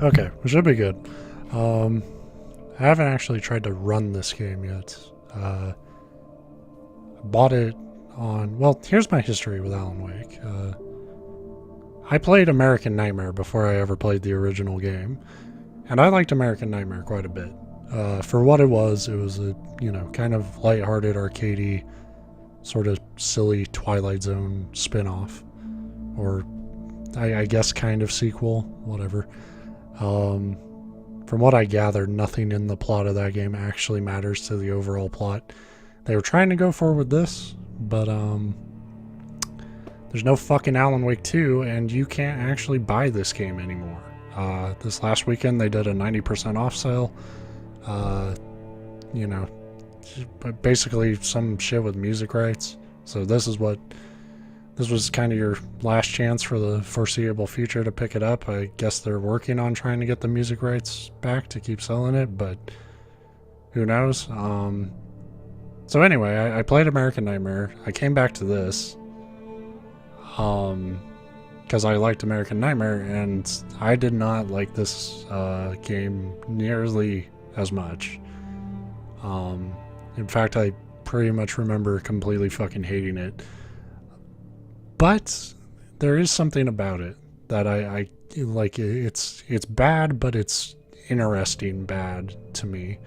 Okay, we should be good. I haven't actually tried to run this game yet. Bought it on... Well, here's my history with Alan Wake. I played American Nightmare before I ever played the original game, and I liked American Nightmare quite a bit. For what it was a, kind of lighthearted, arcadey, sort of silly Twilight Zone spin-off. Or, I guess kind of sequel, whatever. From what I gathered, nothing in the plot of that game actually matters to the overall plot. They were trying to go forward with this, but there's no fucking Alan Wake 2, and you can't actually buy this game anymore. This last weekend they did a 90% off sale. Basically some shit with music rights. So this was kind of your last chance for the foreseeable future to pick it up. I guess they're working on trying to get the music rights back to keep selling it, but who knows? So anyway, I played American Nightmare. I came back to this because I liked American Nightmare, and I did not like this game nearly as much. In fact, I pretty much remember completely fucking hating it. But there is something about it that I like. It's bad, but it's interesting bad to me.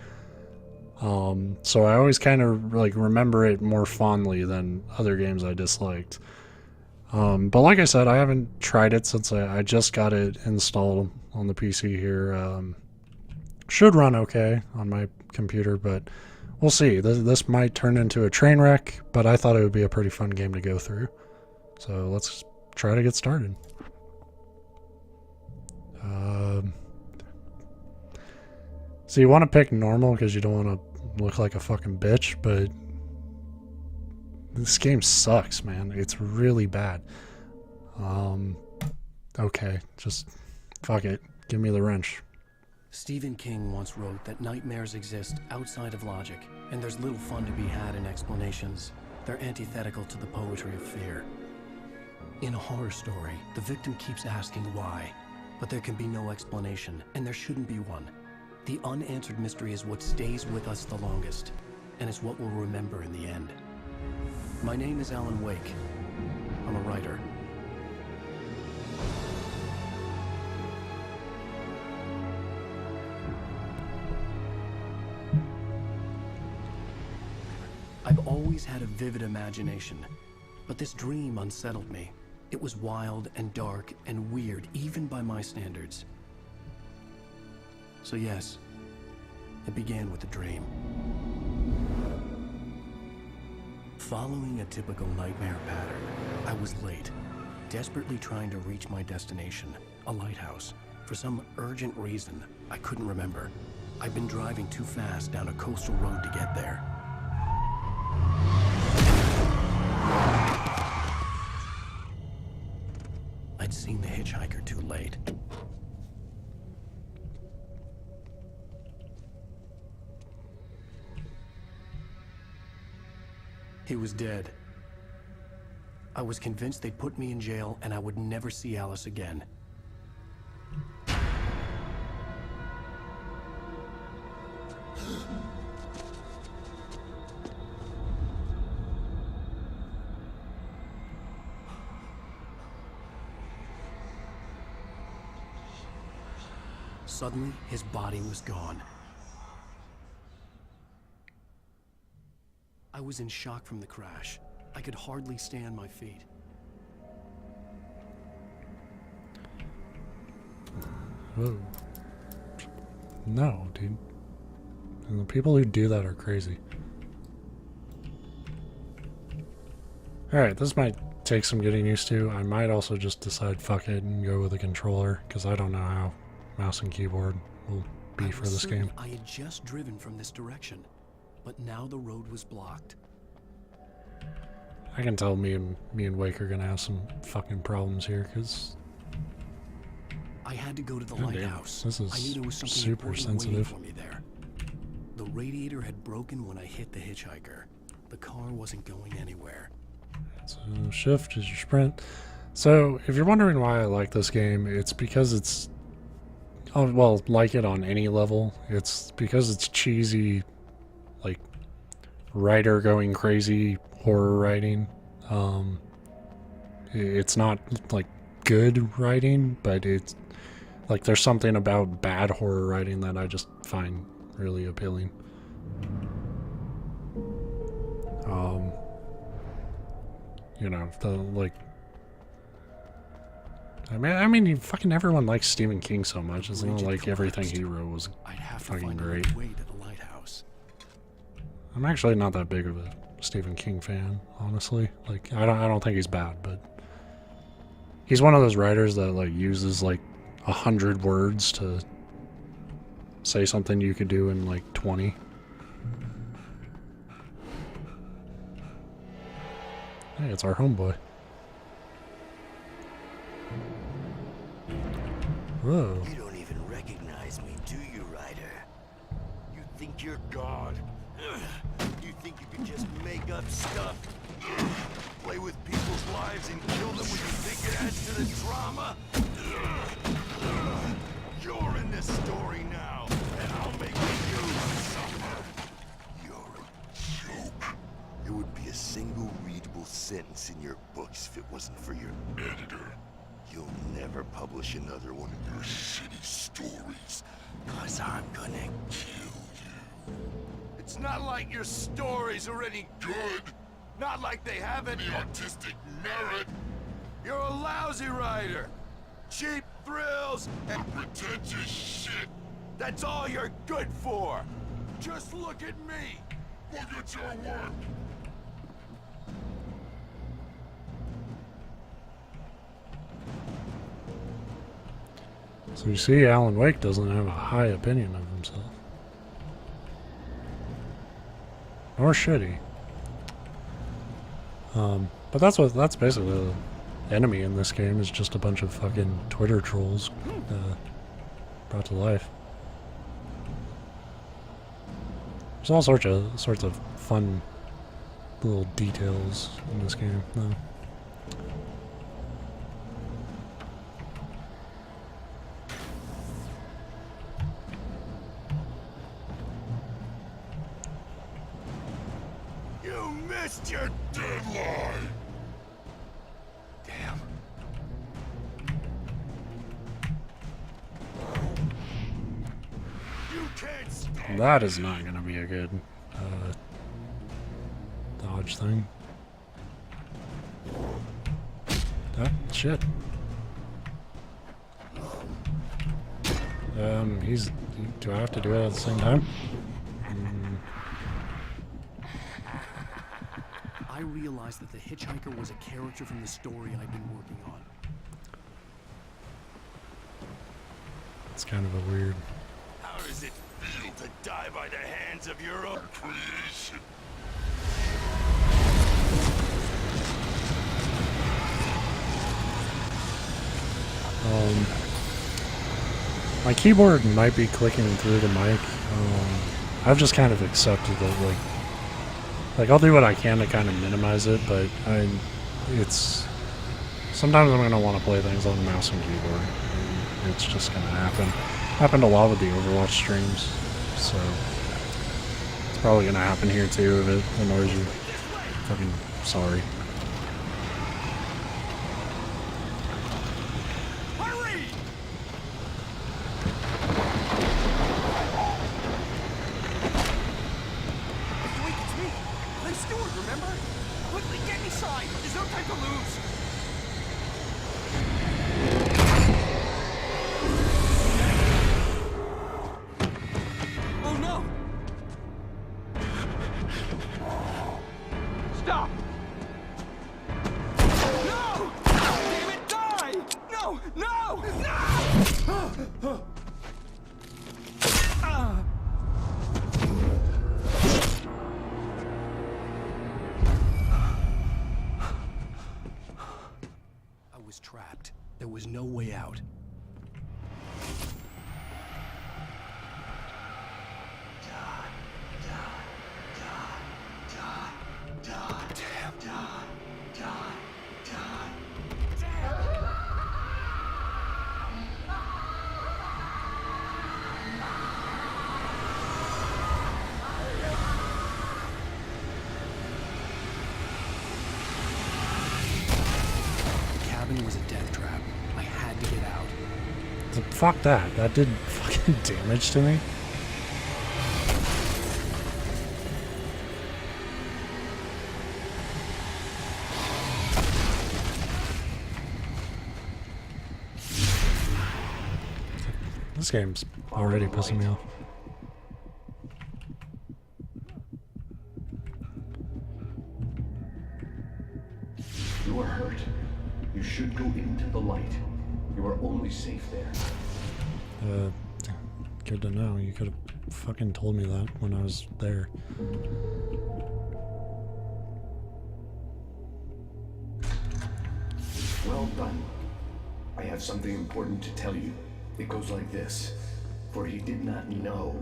So I always kind of like remember it more fondly than other games I disliked. But like I said, I haven't tried it since I just got it installed on the PC here. Should run okay on my computer, but we'll see. This might turn into a train wreck, but I thought it would be a pretty fun game to go through. So let's try to get started. So you want to pick normal because you don't want to look like a fucking bitch, but this game sucks, man. It's really bad. Okay, just fuck it. Give me the wrench. Stephen King once wrote that nightmares exist outside of logic, and there's little fun to be had in explanations. They're antithetical to the poetry of fear. In a horror story, the victim keeps asking why, but there can be no explanation, and there shouldn't be one. The unanswered mystery is what stays with us the longest, and is what we'll remember in the end. My name is Alan Wake. I'm a writer. I've always had a vivid imagination, but this dream unsettled me. It was wild and dark and weird, even by my standards. So yes, it began with a dream. Following a typical nightmare pattern, I was late, desperately trying to reach my destination, a lighthouse. For some urgent reason, I couldn't remember. I'd been driving too fast down a coastal road to get there. I'd seen the hitchhiker too late. He was dead. I was convinced they'd put me in jail and I would never see Alice again. Suddenly, his body was gone. I was in shock from the crash. I could hardly stay on my feet. Whoa. No, dude. And the people who do that are crazy. Alright, this might take some getting used to. I might also just decide fuck it and go with a controller, because I don't know how mouse and keyboard will be for this game. I had just driven from this direction, but now the road was blocked. I can tell me and Wake are gonna have some fucking problems here, because I had to go to the lighthouse. This is I knew there was something super important sensitive. waiting for me there. The radiator had broken when I hit the hitchhiker. The car wasn't going anywhere. So shift is your sprint. So if you're wondering why I like this game, it's because it's Oh, well, like it on any level. It's because it's cheesy, like, writer going crazy horror writing. It's not, like, good writing, but it's, like, there's something about bad horror writing that I just find really appealing. You know, I mean, fucking everyone likes Stephen King so much. It's not like everything he wrote was fucking great. Way to the lighthouse. I'm actually not that big of a Stephen King fan, honestly. Like, I don't think he's bad, but he's one of those writers that like uses like 100 words to say something you could do in like 20. Hey, it's our homeboy. Whoa. You don't even recognize me, do you, Ryder? You think you're God? You think you can just make up stuff? Play with people's lives and kill them when you think it adds to the drama? You're in this story now, and I'll make you suffer. You're a joke. There would be a single readable sentence in your books if it wasn't for your editor. You'll never publish another one of your shitty stories, 'cause I'm gonna kill you. It's not like your stories are any good. Not like they have any artistic merit. You're a lousy writer. Cheap thrills and pretentious shit. That's all you're good for. Just look at me. Look at your work. So you see, Alan Wake doesn't have a high opinion of himself. Nor should he. But that's basically the enemy in this game, is just a bunch of fucking Twitter trolls brought to life. There's all sorts of fun little details in this game, though. Missed your deadline! Damn. You can't stop. That is not going to be a good dodge thing. Ah, shit. Do I have to do it at the same time? I realized that the hitchhiker was a character from the story I'd been working on. It's kind of a weird... How does it feel to die by the hands of your own creation? My keyboard might be clicking through the mic. I've just kind of accepted that, like I'll do what I can to kind of minimize it, but it's sometimes I'm gonna want to play things on the mouse and keyboard. And it's just gonna happen. Happened a lot with the Overwatch streams, so it's probably gonna happen here too if it annoys you. Fucking sorry. Trapped. There was no way out. fuck that. That did fucking damage to me. This game's already pissing me off. You are hurt. You should go into the light. You are only safe there. Good to know. You could have fucking told me that when I was there. Well done. I have something important to tell you. It goes like this. For he did not know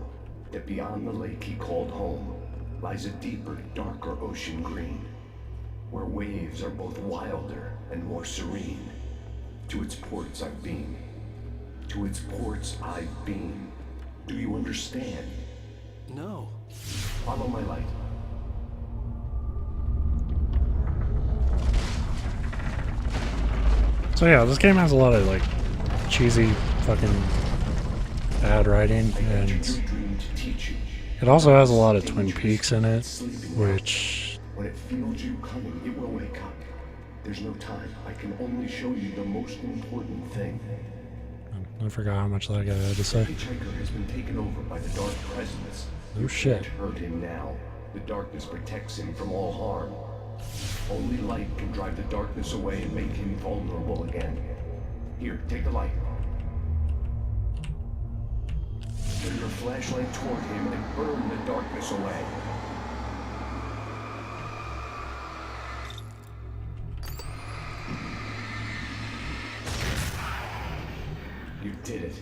that beyond the lake he called home lies a deeper, darker ocean green, where waves are both wilder and more serene. To its ports I've been. To its ports I've been. Do you understand? No. Follow my light. So yeah, this game has a lot of like cheesy fucking bad writing, and it also has a lot of Twin Peaks in it, which when it feels you coming, it will wake up. There's no time. I can only show you the most important thing. I forgot how much that guy had to say. The hitchhiker has been taken over by the dark presence. No You shit. can't hurt him now. The darkness protects him from all harm. Only light can drive the darkness away and make him vulnerable again. Here, take the light. Turn your flashlight toward him and burn the darkness away. You did it.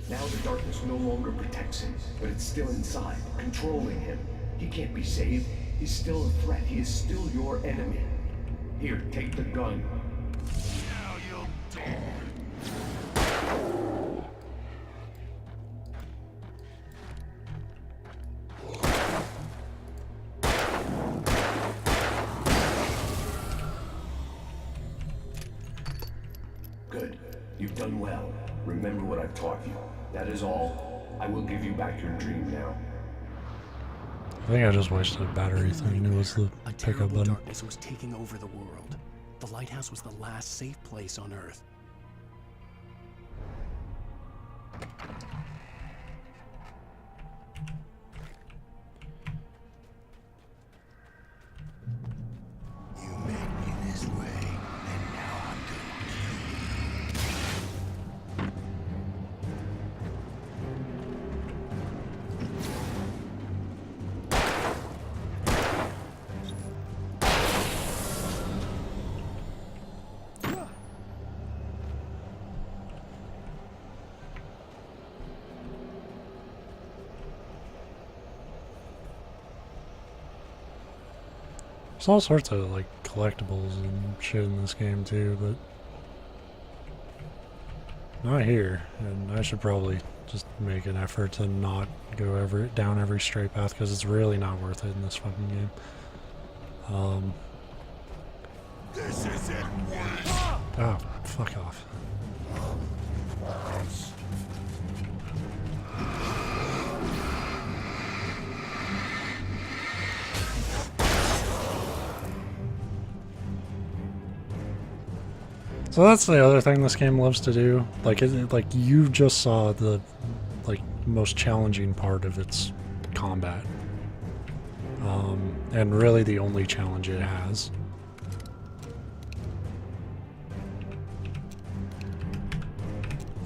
Now the darkness no longer protects him, but it's still inside, controlling him. He can't be saved. He's still a threat. He is still your enemy. Here, take the gun. Now you'll die. Good. You've done well. Remember what I've taught you. That is all. I will give you back your dream now. I think I just wasted a battery thinking it was the A pickup terrible button. darkness was taking over the world. The lighthouse was the last safe place on Earth. You made me this way, and now I'm gonna kill you. There's all sorts of like collectibles and shit in this game too, but not here. And I should probably just make an effort to not go down every straight path, because it's really not worth it in this fucking game. This isn't worse. Oh, fuck off. So that's the other thing this game loves to do. Like, like you just saw the like most challenging part of its combat, and really the only challenge it has.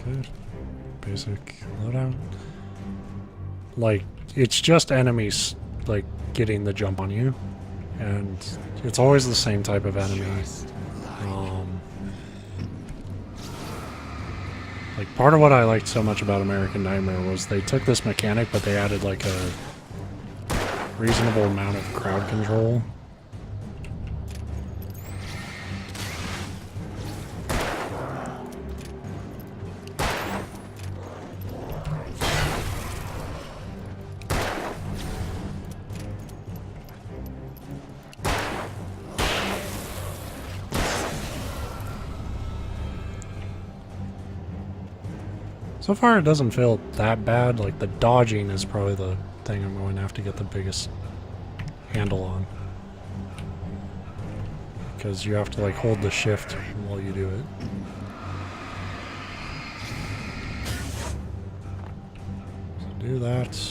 Okay, basic loadout. Like, it's just enemies like getting the jump on you, and it's always the same type of enemy. Like, part of what I liked so much about American Nightmare was they took this mechanic, but they added like a reasonable amount of crowd control. So far, it doesn't feel that bad. Like, the dodging is probably the thing I'm going to have to get the biggest handle on. Because you have to, like, hold the shift while you do it. So do that.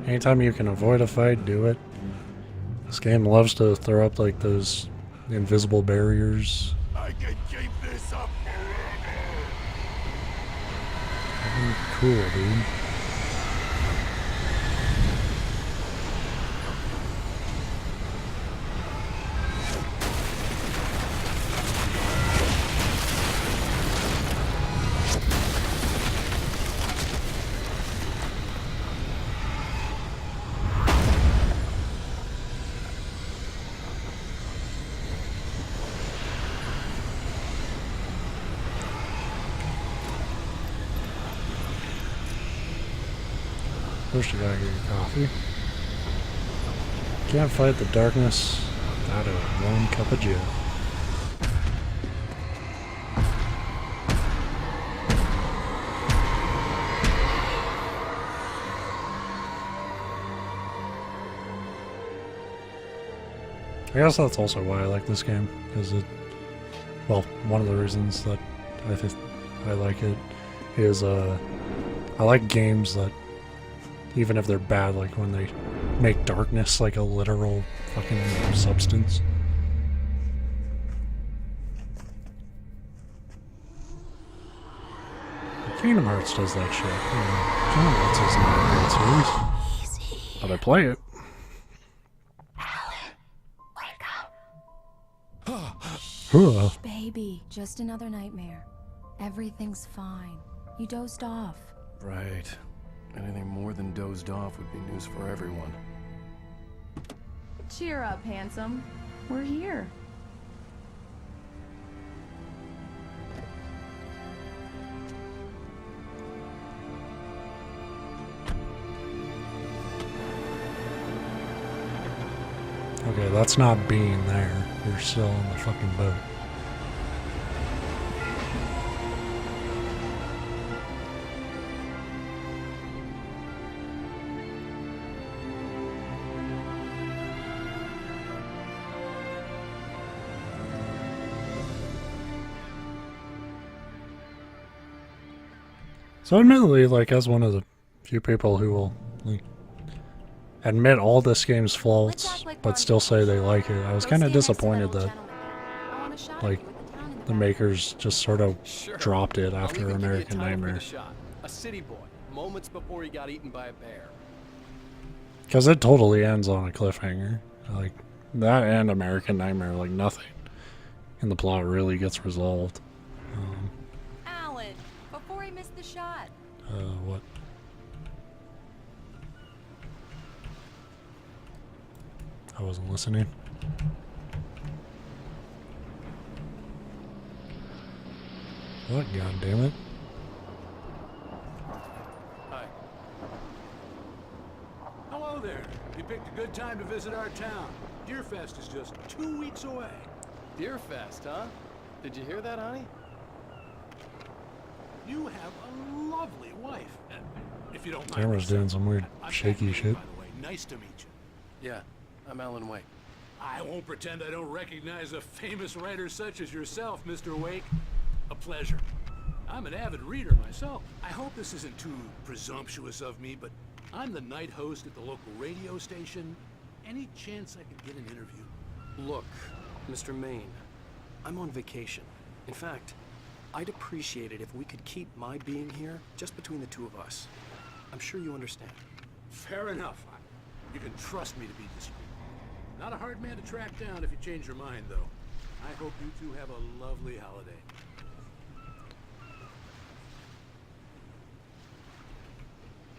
Anytime you can avoid a fight, do it. This game loves to throw up, like, those invisible barriers. I can keep this up forever. Cool, dude. First you gotta get your coffee. Can't fight the darkness without a warm cup of joe. I guess that's also why I like this game, because it, well, one of the reasons that I think I like it is I like games that, even if they're bad, like when they make darkness like a literal fucking substance. Kingdom Hearts does that shit. Kingdom Hearts is not a great series, but I play it. Huh. Baby, just another nightmare. Everything's fine. You dozed off. Right. Anything more than dozed off would be news for everyone. Cheer up, handsome. We're here. Okay, that's not being there. You're still on the fucking boat. So admittedly, like, as one of the few people who will, like, admit all this game's faults, but still say they like it, I was kind of disappointed that, like, the makers just sort of dropped it after American Nightmare. A city boy, moments before he got eaten by a bear. Because it totally ends on a cliffhanger. Like, that and American Nightmare, like, nothing in the plot really gets resolved. Alan, before he missed the shot. What? I wasn't listening. What, goddammit? Hi. Hello there. You picked a good time to visit our town. Deerfest is just 2 weeks away. Deerfest, huh? Did you hear that, honey? You have a lovely wife. If you don't mind. Camera's doing some weird I'm shaky Wayne, shit. By the way, nice to meet you. Yeah, I'm Alan Wake. I won't pretend I don't recognize a famous writer such as yourself, Mr. Wake. A pleasure. I'm an avid reader myself. I hope this isn't too presumptuous of me, but I'm the night host at the local radio station. Any chance I could get an interview? Look, Mr. Maine, I'm on vacation. In fact, I'd appreciate it if we could keep my being here just between the two of us. I'm sure you understand. Fair enough. You can trust me to be discreet. Not a hard man to track down if you change your mind, though. I hope you two have a lovely holiday.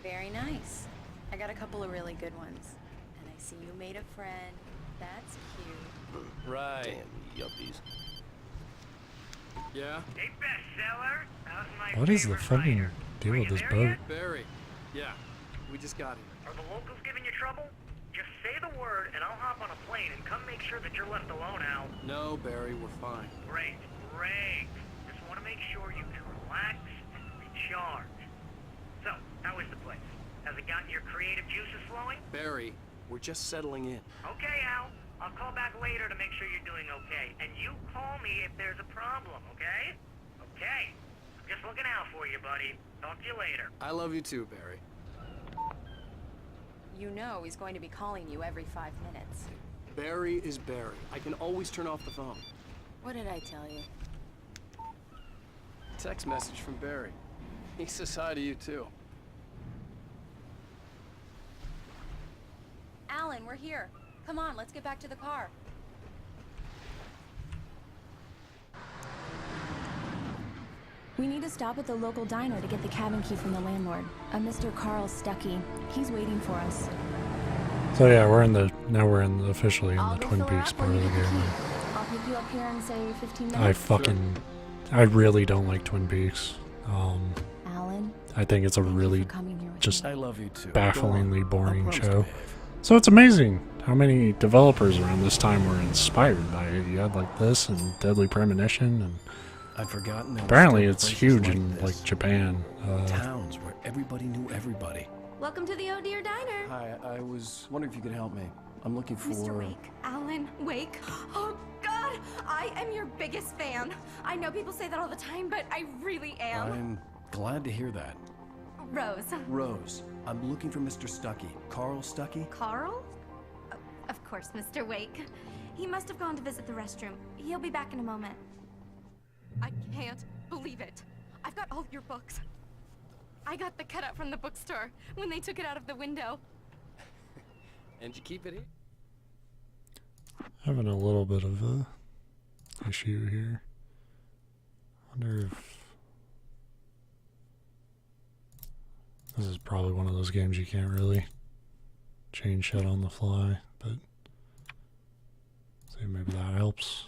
Very nice. I got a couple of really good ones. And I see you made a friend. That's cute. Right. Damn yuppies. Yeah? Hey, bestseller. How's my What is the favorite fucking writer? deal Are with you this there boat? yet? Barry. Yeah. We just got here. Are the locals giving you trouble? Just say the word, and I'll hop on a plane and come make sure that you're left alone, Al. No, Barry, we're fine. Great, great. Just want to make sure you can relax and charge. So, how is the place? Has it gotten your creative juices flowing? Barry, we're just settling in. Okay, Al. I'll call back later to make sure you're doing okay. And you call me if there's a problem, okay? Okay. I'm just looking out for you, buddy. Talk to you later. I love you too, Barry. You know he's going to be calling you every 5 minutes. Barry is Barry. I can always turn off the phone. What did I tell you? Text message from Barry. He says hi to you too. Alan, we're here. Come on, let's get back to the car. We need to stop at the local diner to get the cabin key from the landlord, a Mr. Carl Stuckey. He's waiting for us. So yeah, we're officially in I'll the go Twin fill her Peaks up part when of you the get game. key. I'll pick you up here in, say, 15 minutes. I really don't like Twin Peaks. Alan, I think it's a thank you really for coming here with just me. I love you too. bafflingly Go on. boring I promise to show. behave. So it's amazing how many developers around this time were inspired by it. You had like this and Deadly Premonition, and I'd forgotten there were apparently still it's places huge like in this. like Japan. Towns where everybody knew everybody. Welcome to the Oh Dear Diner. Hi, I was wondering if you could help me. I'm looking for... Mr. Wake, Alan Wake. Oh, God, I am your biggest fan. I know people say that all the time, but I really am. I'm glad to hear that. Rose. Rose, I'm looking for Mr. Stuckey. Carl Stuckey? Carl? Of course, Mr. Wake. He must have gone to visit the restroom. He'll be back in a moment. I can't believe it. I've got all your books. I got the cutout from the bookstore when they took it out of the window. And you keep it here? Having a little bit of a issue here. Wonder if this is probably one of those games you can't really change shit on the fly, but see, maybe that helps.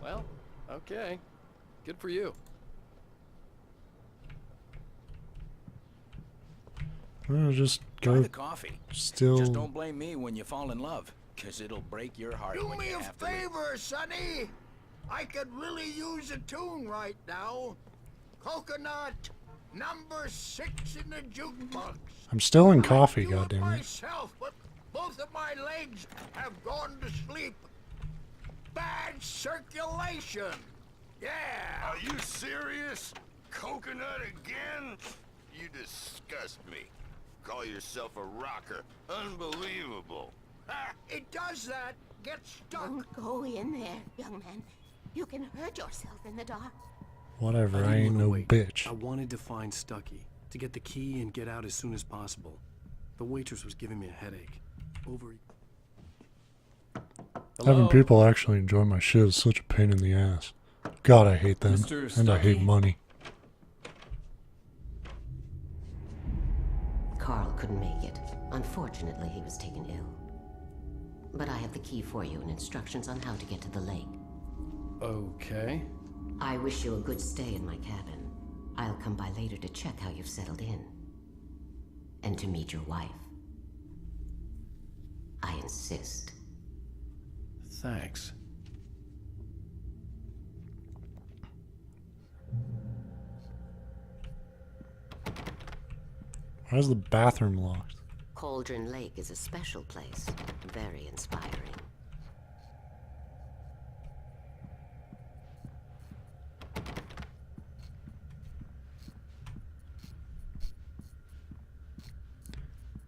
Well, okay. Good for you. Well, just Try go the coffee. still. Just don't blame me when you fall in love, 'cause it'll break your heart Do when me you a have to leave. favor, Sonny. I could really use a tune right now. Coconut, number 6 in the jukebox. I'm still in I'd coffee, do it goddammit. myself, but both of my legs have gone to sleep. Bad circulation. Yeah. Are you serious? Coconut again? You disgust me. Call yourself a rocker. Unbelievable. It does that. Get stuck. Don't go in there, young man. You can hurt yourself in the dark. Whatever, I didn't ain't wanna no wait. bitch. I wanted to find Stuckey, to get the key and get out as soon as possible. The waitress was giving me a headache. Over... Having Hello? people actually enjoy my shit is such a pain in the ass. God, I hate them. Mr. And I hate Stuckey? money. Carl couldn't make it. Unfortunately, he was taken ill. But I have the key for you and instructions on how to get to the lake. Okay. I wish you a good stay in my cabin. I'll come by later to check how you've settled in. And to meet your wife. I insist. Thanks. Why is the bathroom locked? Cauldron Lake is a special place. Very inspiring.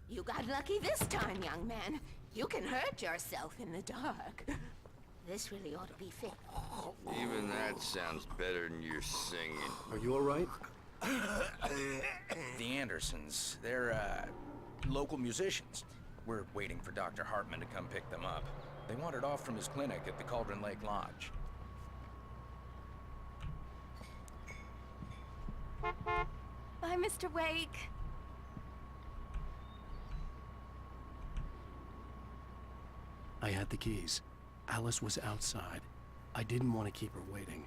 You got lucky this time, young man. You can hurt yourself in the dark. This really ought to be fixed. Even that sounds better than your singing. Are you all right? The Andersons, they're, local musicians. We're waiting for Dr. Hartman to come pick them up. They wandered off from his clinic at the Cauldron Lake Lodge. Bye, Mr. Wake. I had the keys. Alice was outside. I didn't want to keep her waiting.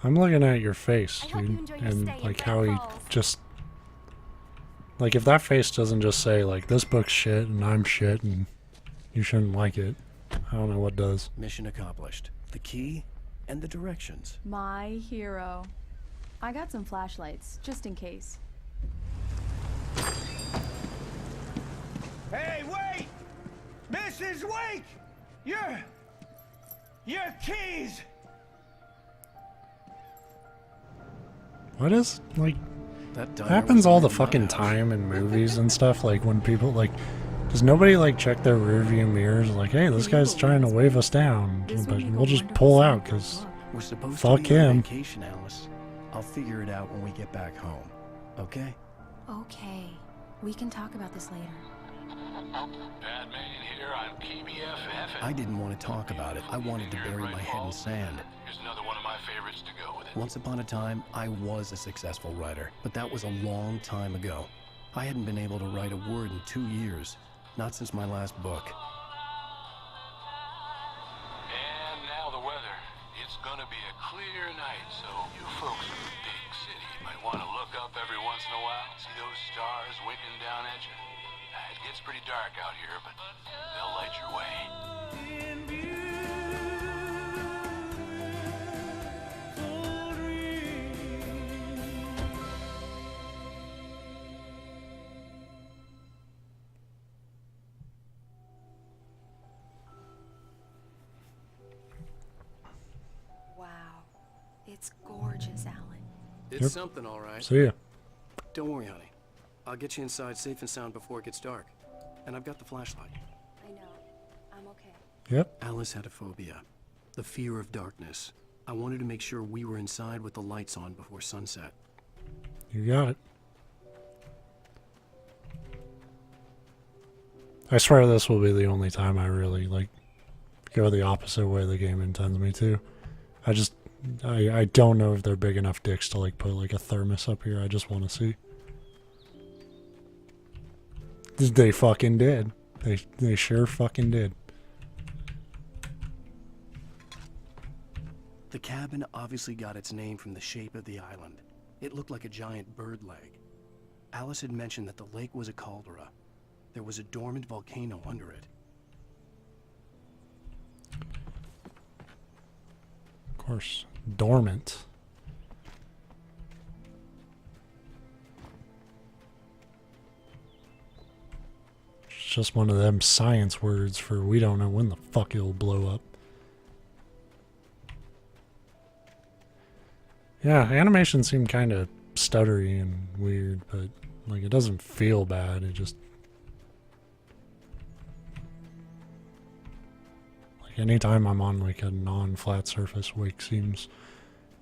I'm looking at your face, I hope you dude. enjoy your And stay in like Great how he Falls. just like if that face doesn't just say like this book's shit and I'm shit and you shouldn't like it. I don't know what does. Mission accomplished. The key and the directions. My hero. I got some flashlights, just in case. Hey, wait! Mrs. Wake! Your keys! What is, like, That diner happens was all the in my fucking house. time in movies and stuff, like when people, like, does nobody, like, check their rearview mirrors, like, hey, this guy's trying to wave us down, but we'll just pull out, because We're supposed fuck to be on him. vacation, Alice. I'll figure it out when we get back home. Okay? Okay. We can talk about this later. Batman here on KBFF. I didn't want to talk about it. I wanted to bury my head in sand. Here's another one of my favorites to go with it. Once upon a time, I was a successful writer, but that was a long time ago. I hadn't been able to write a word in 2 years. Not since my last book. And now the weather. It's gonna be a clear night, so you folks in the big city might want to look up every once in a while, see those stars winking down at you. It gets pretty dark out here, but they'll light your way. Wow. It's gorgeous, Alan. It's Yep. something, all right. See ya. Don't worry, honey. I'll get you inside safe and sound before it gets dark. And I've got the flashlight. I know. I'm okay. Yep. Alice had a phobia. The fear of darkness. I wanted to make sure we were inside with the lights on before sunset. You got it. I swear this will be the only time I really, like, go the opposite way the game intends me to. I don't know if they're big enough dicks to, like, put, like, a thermos up here. I just want to see. They fucking did. They sure fucking did. The cabin obviously got its name from the shape of the island. It looked like a giant bird leg. Alice had mentioned that the lake was a caldera. There was a dormant volcano under it. Of course, dormant. It's just one of them science words for we don't know when the fuck it'll blow up. Yeah, animation seemed kind of stuttery and weird, but like it doesn't feel bad. It just like anytime I'm on like a non-flat surface, Wake seems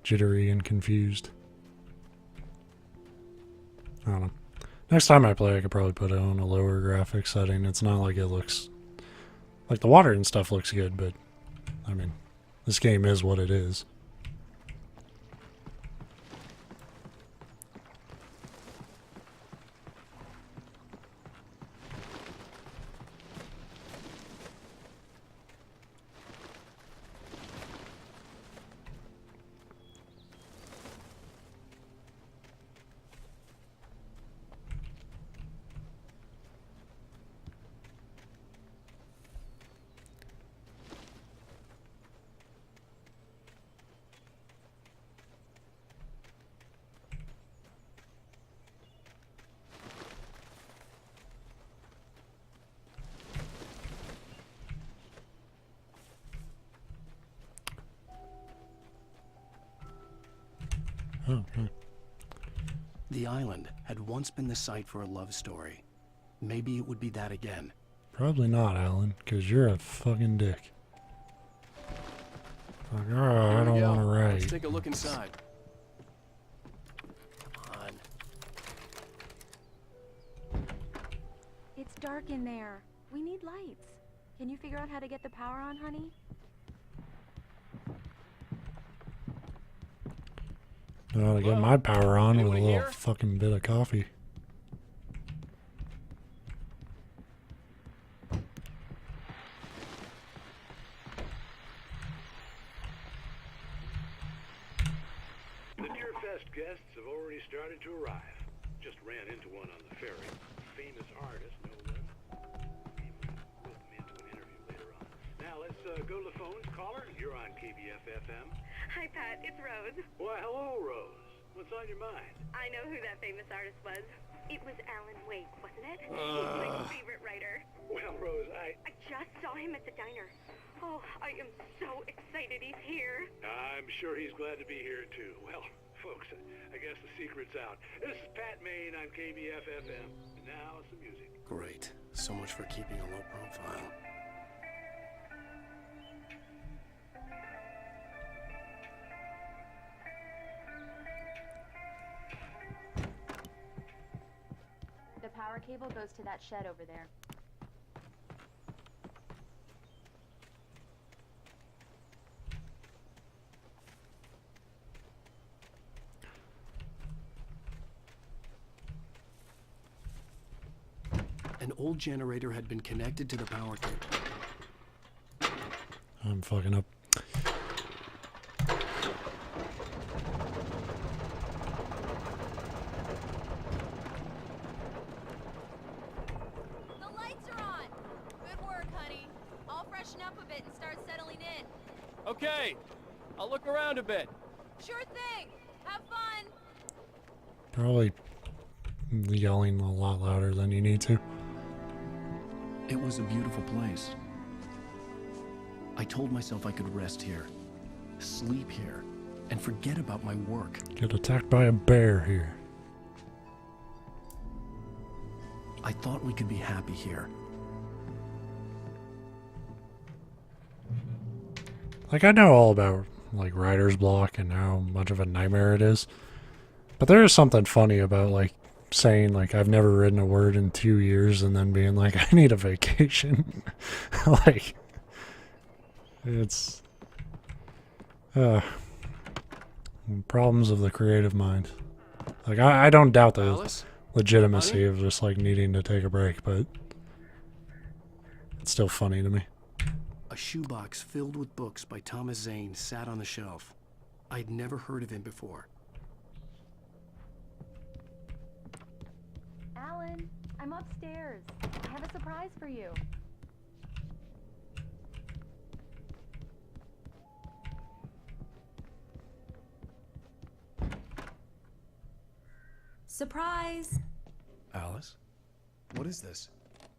jittery and confused. I don't know. Next time I play, I could probably put it on a lower graphics setting. It's not like it looks like the water and stuff looks good, but I mean, this game is what it is. Oh, okay. The island had once been the site for a love story. Maybe it would be that again. Probably not, Alan, because you're a fucking dick. Like, oh, I don't want to write. Let's take a look inside. Come on. It's dark in there. We need lights. Can you figure out how to get the power on, honey? I ought to get my power on with a Anyone little here? fucking bit of coffee. The Deerfest guests have already started to arrive. Just ran into one on the ferry. Famous artist, no less. He will welcome me into an interview later on. Now let's go to the phones. Caller, you're on KBF FM. Hi, Pat. It's Rose. Why, hello, Rose. What's on your mind? I know who that famous artist was. It was Alan Wake, wasn't it? He's my favorite writer. Well, Rose, I just saw him at the diner. Oh, I am so excited he's here. I'm sure he's glad to be here, too. Well, folks, I guess the secret's out. This is Pat Maine on KBF-FM. And now some music. Great. So much for keeping a low profile. The power cable goes to that shed over there. An old generator had been connected to the power cable. I'm fucking up. The lights are on. Good work, honey. I'll freshen up a bit and start settling in. Okay. I'll look around a bit. Sure thing. Have fun. Probably yelling a lot louder than you need to. It was a beautiful place. I told myself I could rest here, sleep here, and forget about my work. Get attacked by a bear here. I thought we could be happy here. Like, I know all about, like, writer's block and how much of a nightmare it is. But there is something funny about, like, saying, like, I've never written a word in 2 years and then being like, I need a vacation. Like, it's... problems of the creative mind. Like, I don't doubt the Alice? legitimacy Honey? of just, like, needing to take a break, but it's still funny to me. A shoebox filled with books by Thomas Zane sat on the shelf. I'd never heard of him before. Alan, I'm upstairs. I have a surprise for you. Surprise! Alice? What is this?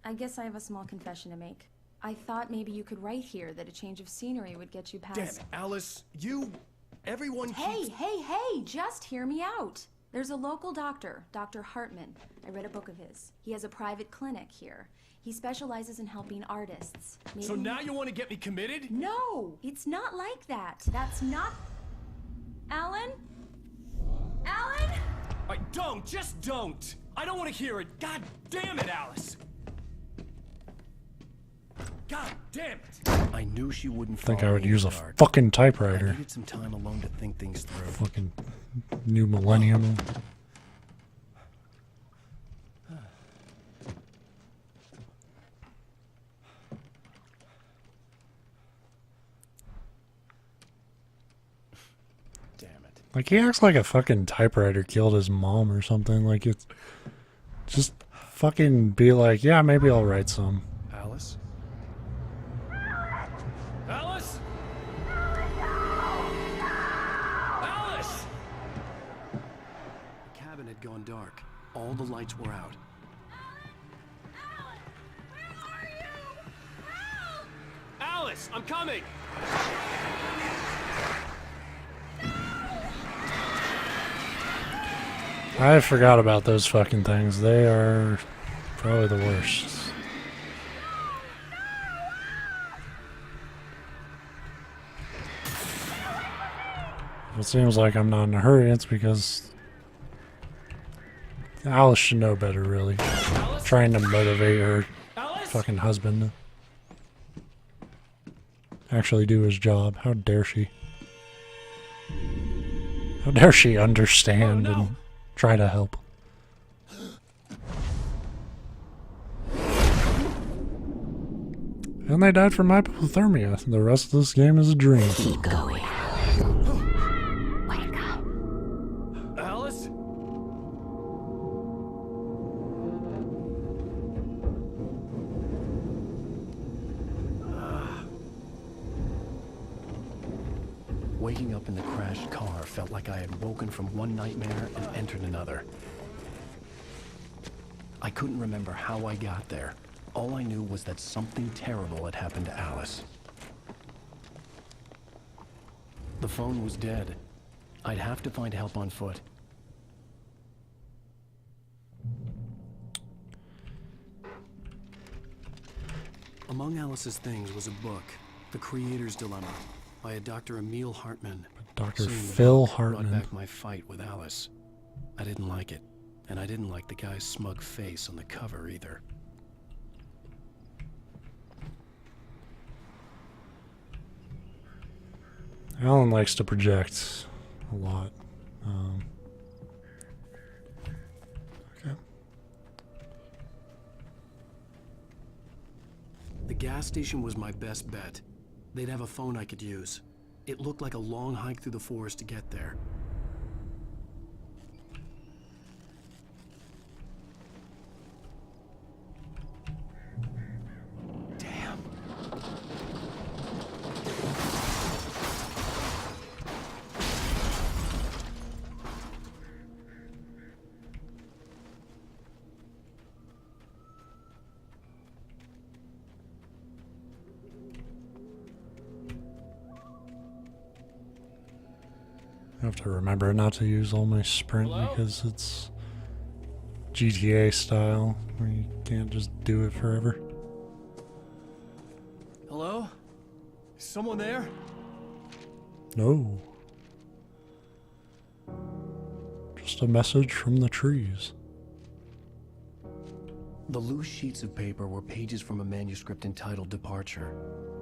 I guess I have a small confession to make. I thought maybe you could write here that a change of scenery would get you past... Damn it, Alice, everyone keeps... Hey, just hear me out. There's a local doctor, Dr. Hartman. I read a book of his. He has a private clinic here. He specializes in helping artists. So now you want to get me committed? No, it's not like that. That's not... Alan? Alan? Just don't! I don't want to hear it! God damn it, Alice! God damn it! I knew she wouldn't I think I follow would me in use a the dark. fucking I typewriter. needed some time alone to think things through. Fucking new millennium. Damn it. Like, he acts like a fucking typewriter killed his mom or something. Like, it's just fucking be like, yeah, maybe I'll write some. Alice? Alice? Alice! The cabin had gone dark. All the lights were out. Alice, I'm coming! I forgot about those fucking things. They are probably the worst. If it seems like I'm not in a hurry, it's because Alice should know better, really. Trying to motivate her fucking husband to actually do his job. How dare she? How dare she understand and try to help? And they died from hypothermia. The rest of this game is a dream. Keep going. Alice? waking up in the crashed car felt like I had woken from one nightmare and entered another. I couldn't remember how I got there. All I knew was that something terrible had happened to Alice. The phone was dead. I'd have to find help on foot. Among Alice's things was a book, The Creator's Dilemma, by a Dr. Emil Hartman. Dr. Seeing the Phil book Hartman. brought back my fight with Alice. I didn't like it, and I didn't like the guy's smug face on the cover either. Alan likes to project a lot. Okay. The gas station was my best bet. They'd have a phone I could use. It looked like a long hike through the forest to get there. Damn. I have to remember not to use all my sprint because it's GTA style where you can't just do it forever. Hello? Is someone there? No. Just a message from the trees. The loose sheets of paper were pages from a manuscript entitled Departure.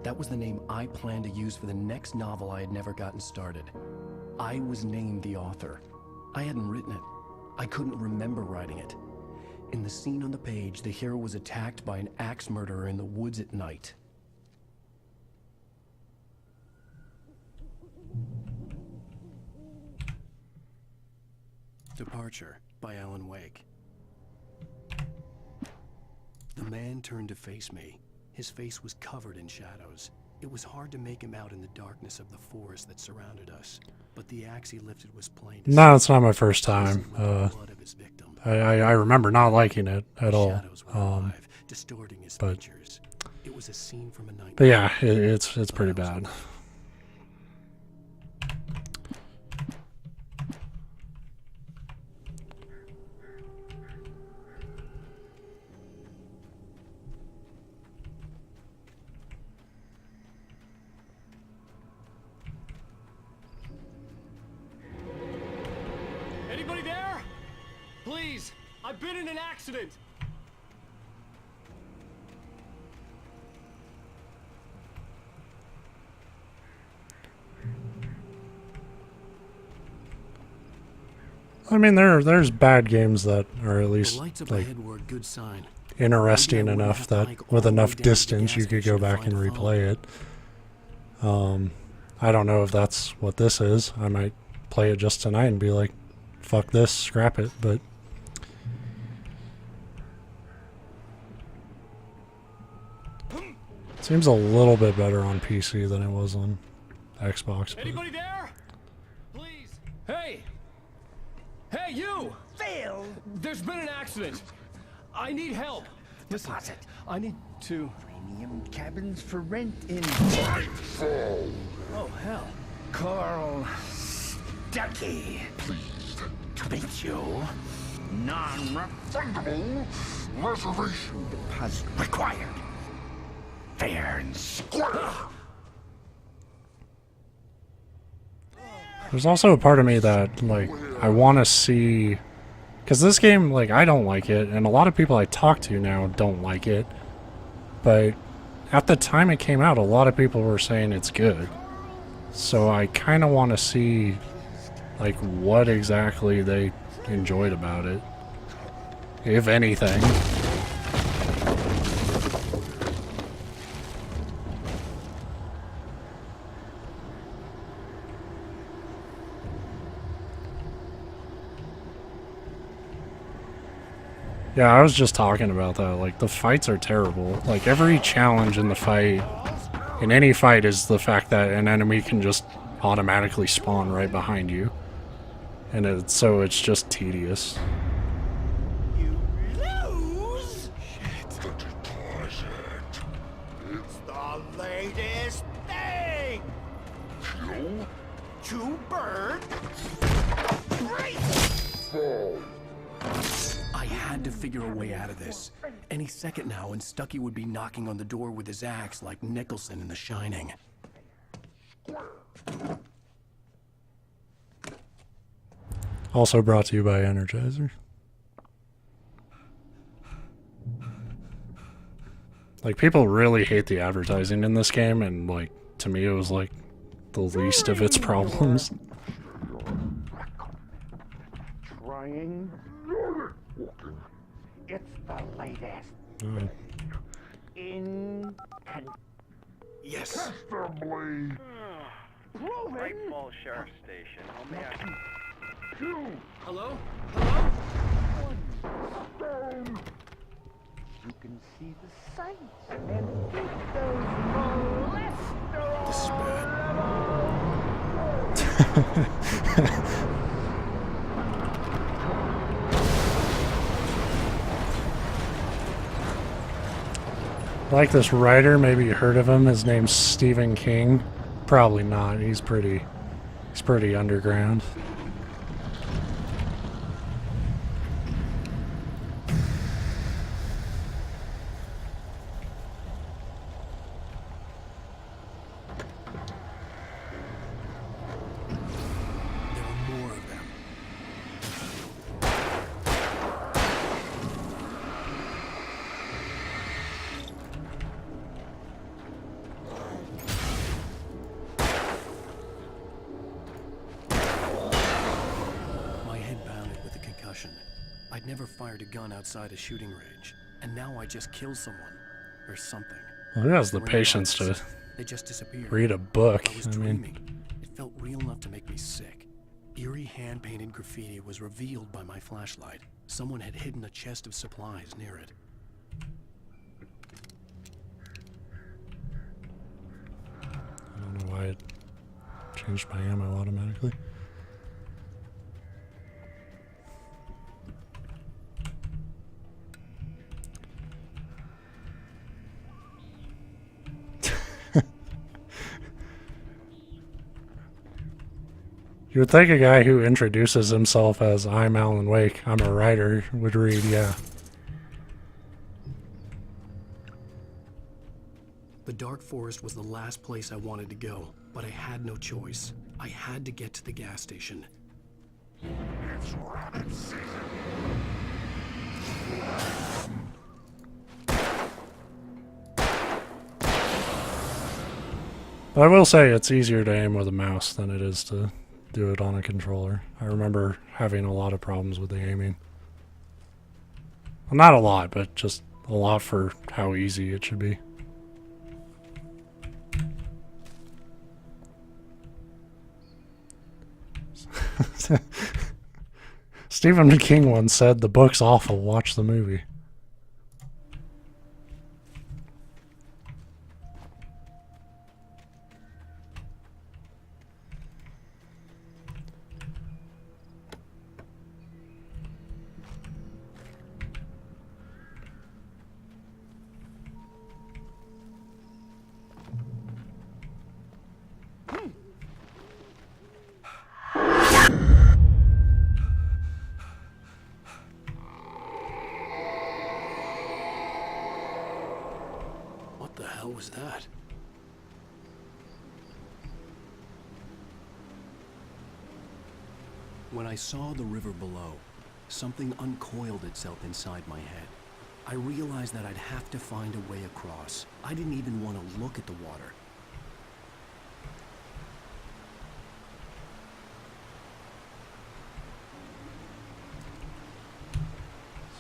That was the name I planned to use for the next novel I had never gotten started. I was named the author. I hadn't written it. I couldn't remember writing it. In the scene on the page, the hero was attacked by an axe murderer in the woods at night. Departure by Alan Wake. The man turned to face me. His face was covered in shadows. It was hard to make him out in the darkness of the forest that surrounded us, but the axe he lifted was plain to see. No, it's not my first time. I remember not liking it at all. Distorting his but features. It was a scene from a nightmare. But yeah, it's pretty bad. Anybody there? Please, I've been in an accident. I mean, there's bad games that are at The least lights up like ahead were a good sign. interesting Maybe I wouldn't enough have to that hike with all the way enough down to the distance gas you could station go to back and find a phone. replay it. I don't know if that's what this is. I might play it just tonight and be like, fuck this, scrap it, but it seems a little bit better on PC than it was on Xbox. But Anybody there? Please. Hey! Hey, you! Phil! There's been an accident. I need help. Listen, I need to... Premium cabins for rent in... Oh, hell. Carl Stuckey. Pleased to meet you. Non-refundable reservation deposit required. Fair and square. there's also a part of me that, like, I want to see... Because this game, like, I don't like it, and a lot of people I talk to now don't like it. But at the time it came out, a lot of people were saying it's good. So I kind of want to see, like, what exactly they enjoyed about it. If anything. Yeah, I was just talking about that. Like, the fights are terrible. Like, every challenge in the fight, in any fight, is the fact that an enemy can just automatically spawn right behind you. And it's just tedious. Lose? Shit. The deposit. It's the latest thing. Kill? 2 birds? Great! Fall. I had to figure a way out of this. Any second now, and Stucky would be knocking on the door with his axe like Nicholson in The Shining. Also brought to you by Energizer. Like, people really hate the advertising in this game, and, like, to me it was, like, the least of its problems. Trying. It's the latest. Yes. Assembly. Great Falls Sheriff Station. How may I... Hello? Hello? Stone. You can see the sights and keep those Like this writer, maybe you heard of him. His name's Stephen King. Probably not. He's pretty underground. I'd never fired a gun outside a shooting range, and now I just killed someone. Or something. Well, who has the There were patience lights. to They just disappeared. read a book? I was I dreaming. mean, It felt real enough to make me sick. Eerie hand-painted graffiti was revealed by my flashlight. Someone had hidden a chest of supplies near it. I don't know why it changed my ammo automatically. You would think a guy who introduces himself as "I'm Alan Wake, I'm a writer" would read, yeah. The Dark Forest was the last place I wanted to go, but I had no choice. I had to get to the gas station. It's rabbit season. But I will say it's easier to aim with a mouse than it is to do it on a controller. I remember having a lot of problems with the aiming. Well, not a lot, but just a lot for how easy it should be. Stephen King once said, "The book's awful, watch the movie." What the hell was that? When I saw the river below, something uncoiled itself inside my head. I realized that I'd have to find a way across. I didn't even want to look at the water.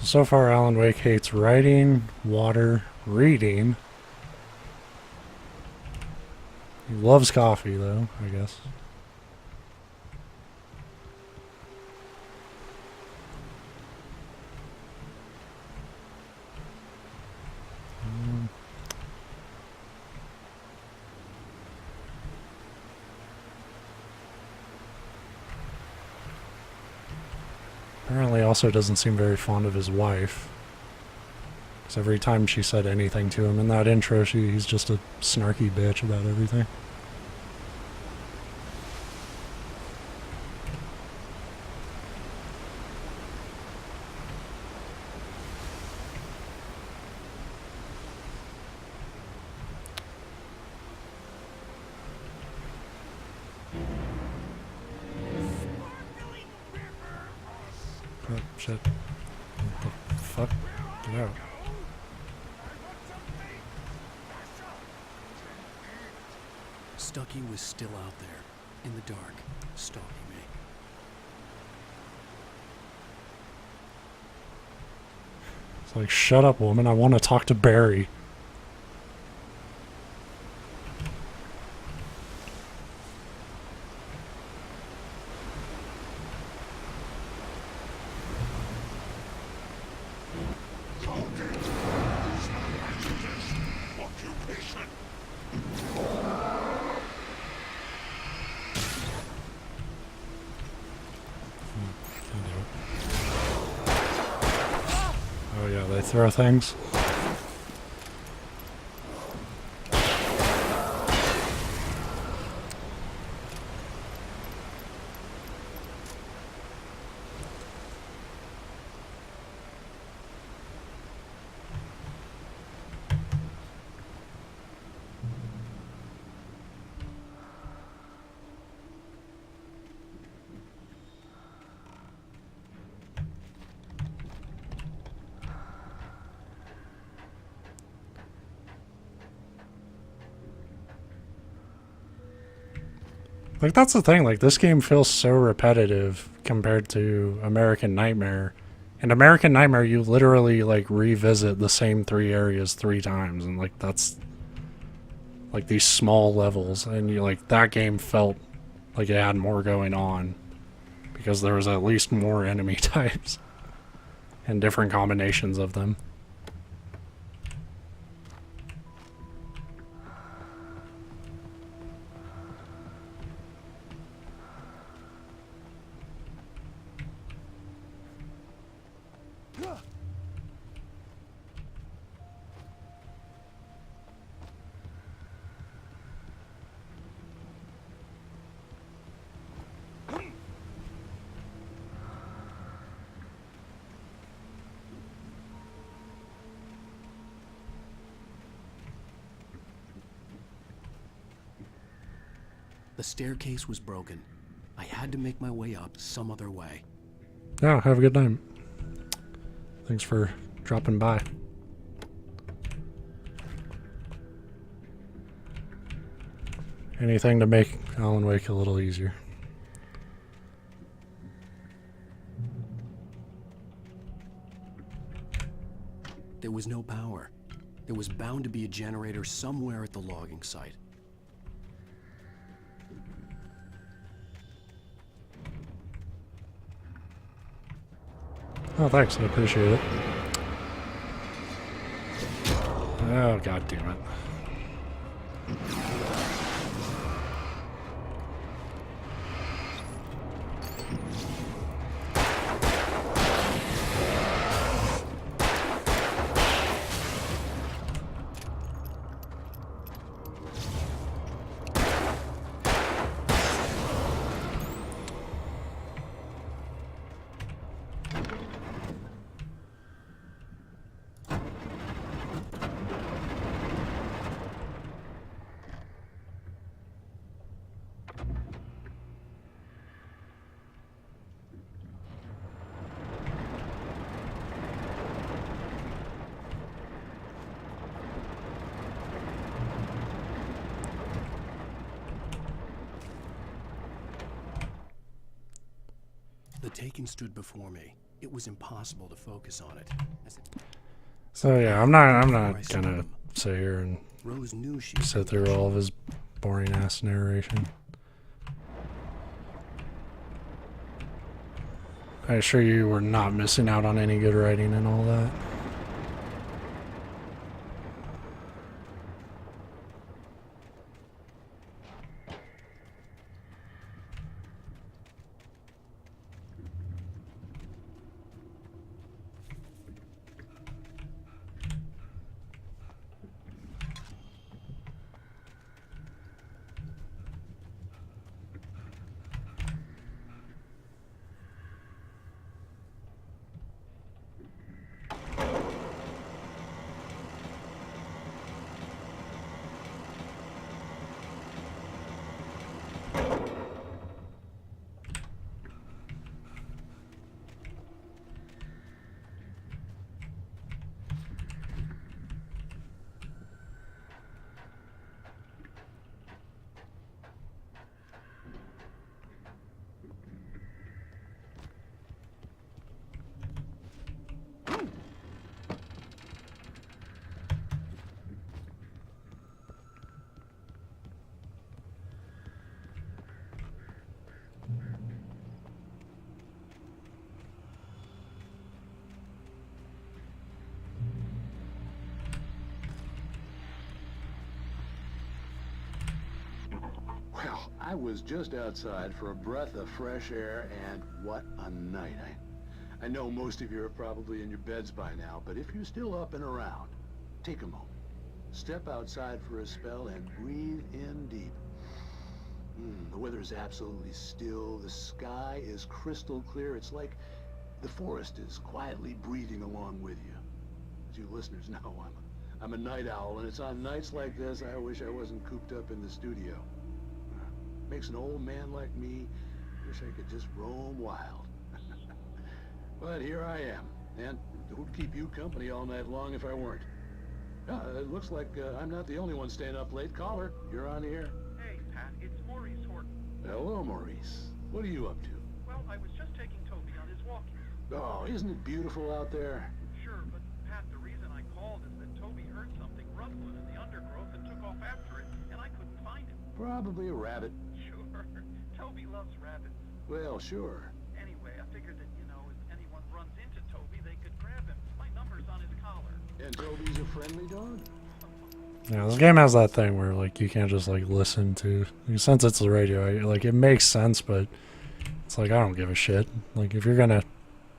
So far, Alan Wake hates writing, water, reading. He loves coffee, though, I guess. Apparently also doesn't seem very fond of his wife. Because every time she said anything to him in that intro, he's just a snarky bitch about everything. Oh, shit. What the fuck? Get out. Stucky was still out there, in the dark, stalking me. It's like, shut up, woman. I want to talk to Barry. Oh yeah, they throw things. Like, that's the thing, like, this game feels so repetitive compared to American Nightmare. In American Nightmare, you literally, like, revisit the same 3 areas 3 times, and, like, that's, like, these small levels, and you, like, that game felt like it had more going on, because there was at least more enemy types, and different combinations of them. The staircase was broken. I had to make my way up some other way. Yeah, have a good night. Thanks for dropping by. Anything to make Alan Wake a little easier. There was no power. There was bound to be a generator somewhere at the logging site. Oh, thanks. I appreciate it. Oh, god damn it. The Taken stood before me. It was impossible to focus on it. So yeah, I'm not gonna sit here and Rose knew she sit through all of his boring ass narration. I assure you we're not missing out on any good writing and all that. I was just outside for a breath of fresh air, and what a night. I know most of you are probably in your beds by now, but if you're still up and around, take a moment. Step outside for a spell and breathe in deep. The weather is absolutely still. The sky is crystal clear. It's like the forest is quietly breathing along with you. As you listeners know, I'm a night owl, and it's on nights like this I wish I wasn't cooped up in the studio. Makes an old man like me wish I could just roam wild. But here I am, and who'd keep you company all night long if I weren't? It looks like I'm not the only one staying up late. Caller, you're on the air. Hey, Pat, it's Maurice Horton. Hello, Maurice. What are you up to? Well, I was just taking Toby on his walkies. Oh, isn't it beautiful out there? Sure, but Pat, the reason I called is that Toby heard something rustling in the undergrowth and took off after it, and I couldn't find him. Probably a rabbit. Sure. Toby loves rabbits. Well, sure. Anyway, I figured that, you know, if anyone runs into Toby, they could grab him. My number's on his collar. And Toby's a friendly dog? Yeah, this game has that thing where like you can't just like listen to. Since it's the radio, like it makes sense, but it's like I don't give a shit. Like if you're gonna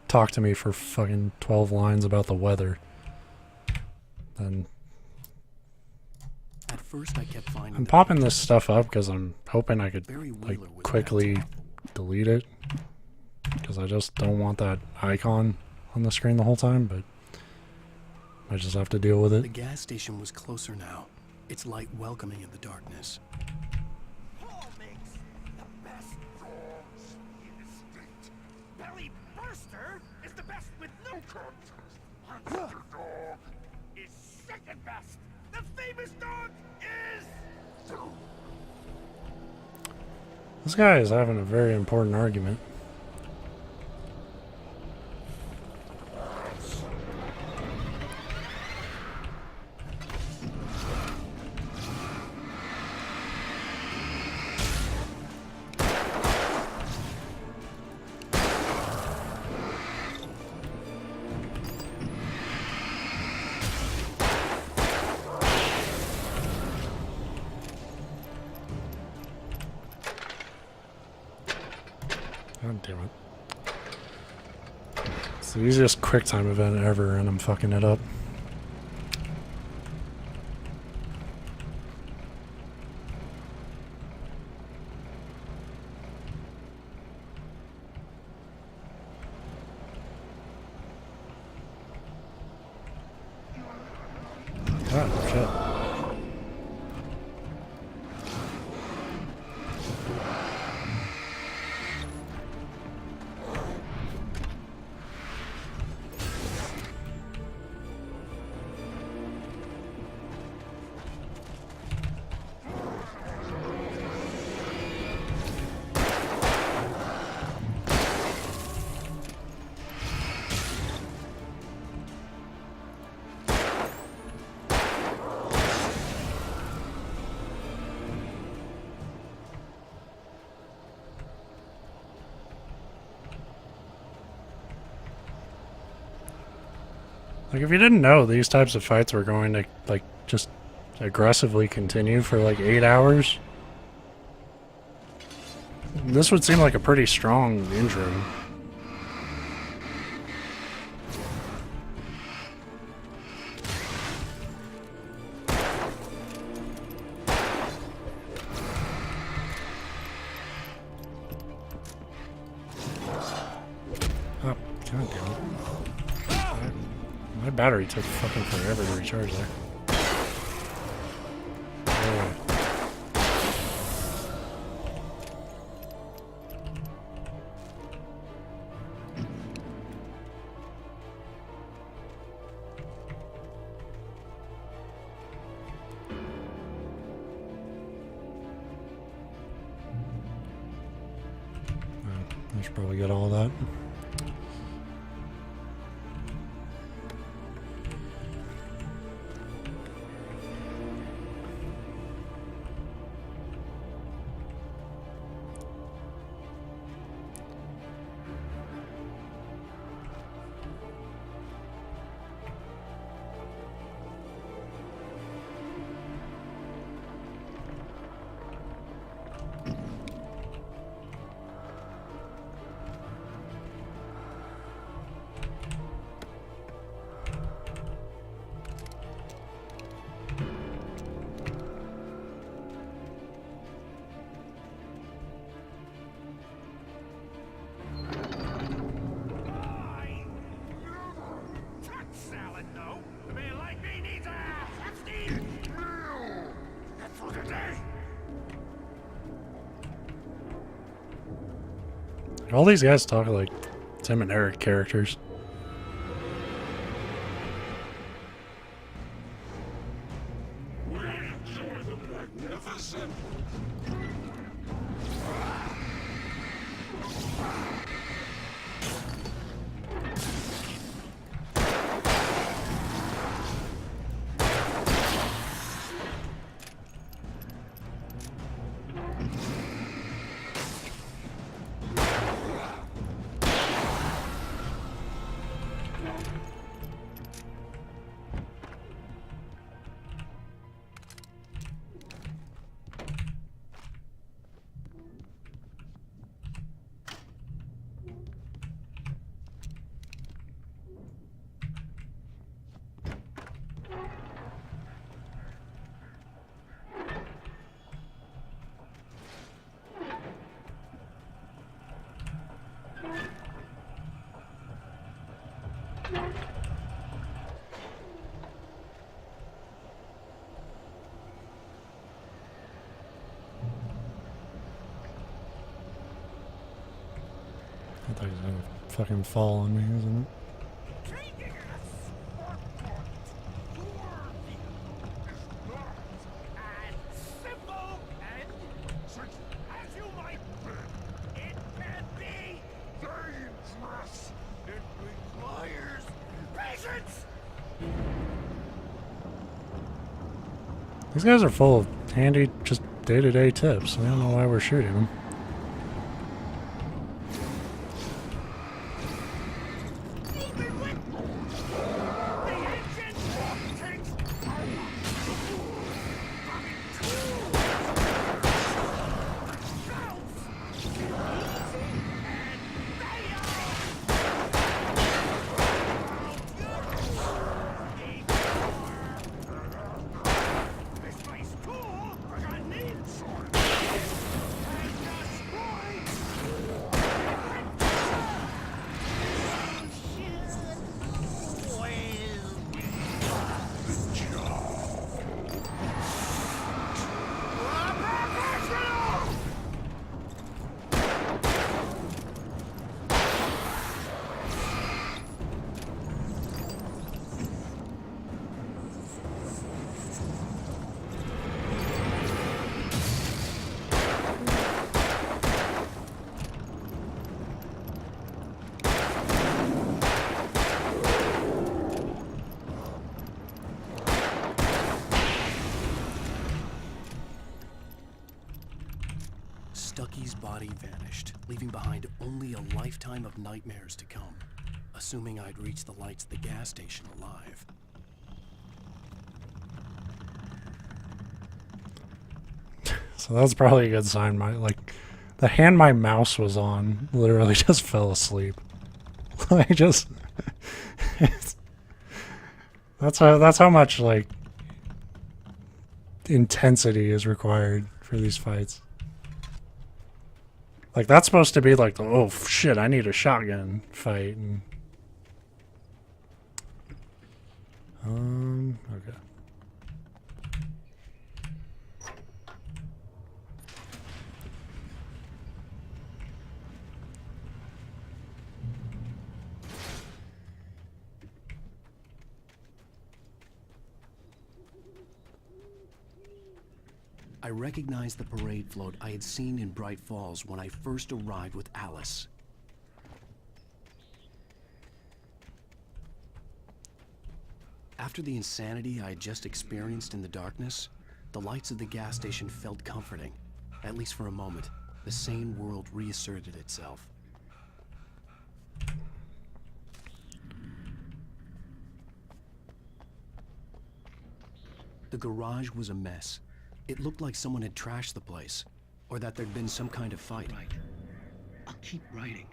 talk to me for fucking 12 lines about the weather, then At first, I kept finding I'm popping this stuff up because I'm hoping I could like quickly delete it because I just don't want that icon on the screen the whole time, but I just have to deal with The it. gas station was closer now, its light welcoming in the darkness. Paul makes the best dogs in the state. Belly Burster is the best with no contest. Monster Dog is second best. The famous dog is... This guy is having a very important argument. God damn it. It's the easiest QuickTime event ever, and I'm fucking it up. Oh, shit. Like, if you didn't know these types of fights were going to, like, just aggressively continue for, like, 8 hours, this would seem like a pretty strong intro. Oh, god damn it. My battery took fucking forever to recharge there. Oh. I should probably get all that. All these guys talk like Tim and Eric characters. I thought he was gonna fucking fall on me, isn't it? These guys are full of handy, just day-to-day tips. I don't know why we're shooting them. Stucky's body vanished, leaving behind only a lifetime of nightmares to come, assuming I'd reach the lights at the gas station alive. So that's probably a good sign. The hand my mouse was on literally just fell asleep. That's how much like intensity is required for these fights. Like that's supposed to be like the oh shit, I need a shotgun fight. And, okay. I recognized the parade float I had seen in Bright Falls when I first arrived with Alice. After the insanity I had just experienced in the darkness, the lights of the gas station felt comforting. At least for a moment, the sane world reasserted itself. The garage was a mess. It looked like someone had trashed the place, or that there'd been some kind of fight. Right. I'll keep writing.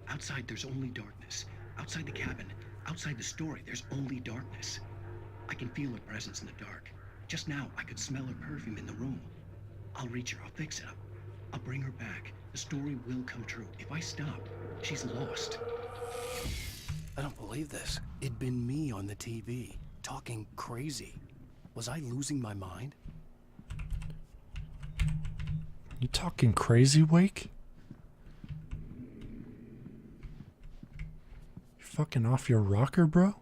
Outside, there's only darkness. Outside the cabin, outside the story, there's only darkness. I can feel her presence in the dark. Just now, I could smell her perfume in the room. I'll reach her. I'll fix it up. I'll bring her back. The story will come true. If I stop, she's lost. I don't believe this. It'd been me on the TV, talking crazy. Was I losing my mind? You talking crazy, Wake? fucking off your rocker, bro?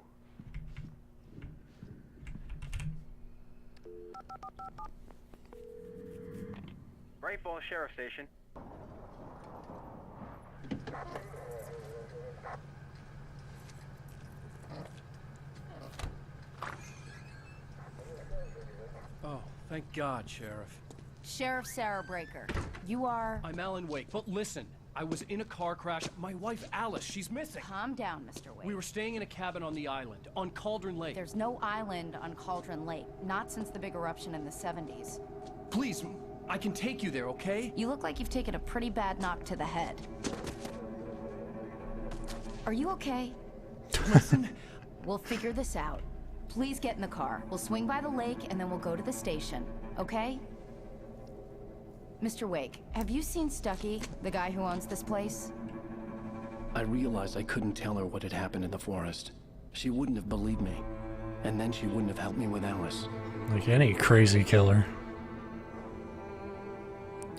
Great Falls Sheriff Station. Oh, thank God, Sheriff. Sheriff Sarah Breaker. You are... I'm Alan Wake, but listen. I was in a car crash. My wife, Alice, she's missing. Calm down, Mr. Wake. We were staying in a cabin on the island, on Cauldron Lake. There's no island on Cauldron Lake. Not since the big eruption in the 70s. Please, I can take you there, okay? You look like you've taken a pretty bad knock to the head. Are you okay? Listen. We'll figure this out. Please get in the car. We'll swing by the lake and then we'll go to the station, okay? Mr. Wake, have you seen Stucky, the guy who owns this place? I realized I couldn't tell her what had happened in the forest. She wouldn't have believed me. And then she wouldn't have helped me with Alice. Like any crazy killer.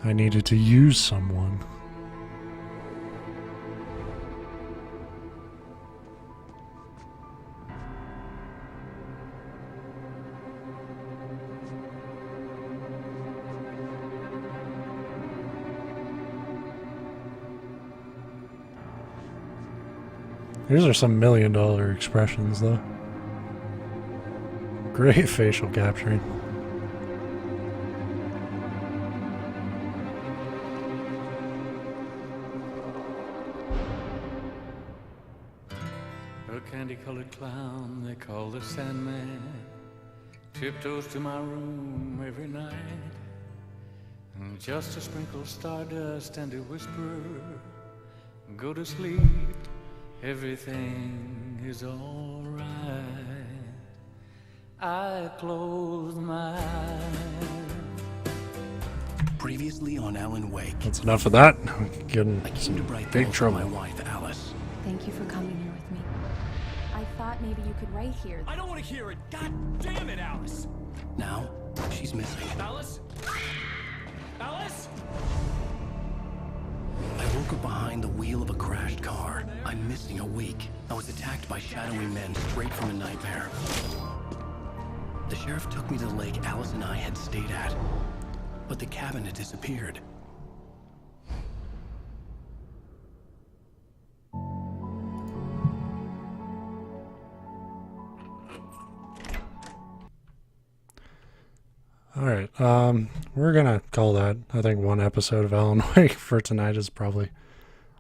I needed to use someone. These are some $1 million expressions, though. Great facial capturing. A candy-colored clown they call the Sandman tiptoes to my room every night, and just to sprinkle stardust and to whisper, go to sleep, everything is all right. I close my eyes. Previously on Alan Wake. That's enough of that. Getting I came to Bright big Falls trouble. with my wife, Alice. Thank you for coming here with me. I thought maybe you could write here. I don't want to hear it. God damn it, Alice. Now, she's missing. Alice? Alice? I woke up behind the wheel of a crashed car. I'm missing a week. I was attacked by shadowy men straight from a nightmare. The sheriff took me to the lake Alice and I had stayed at, but the cabin had disappeared. Alright, we're gonna call that. I think one episode of Alan Wake for tonight is probably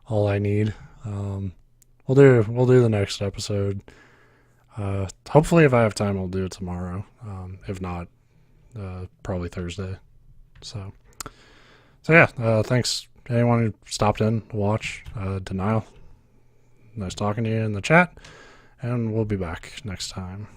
all I need. We'll do the next episode. Hopefully if I have time I'll do it tomorrow. If not, probably Thursday. So yeah, thanks anyone who stopped in to watch. Denial. Nice talking to you in the chat, and we'll be back next time.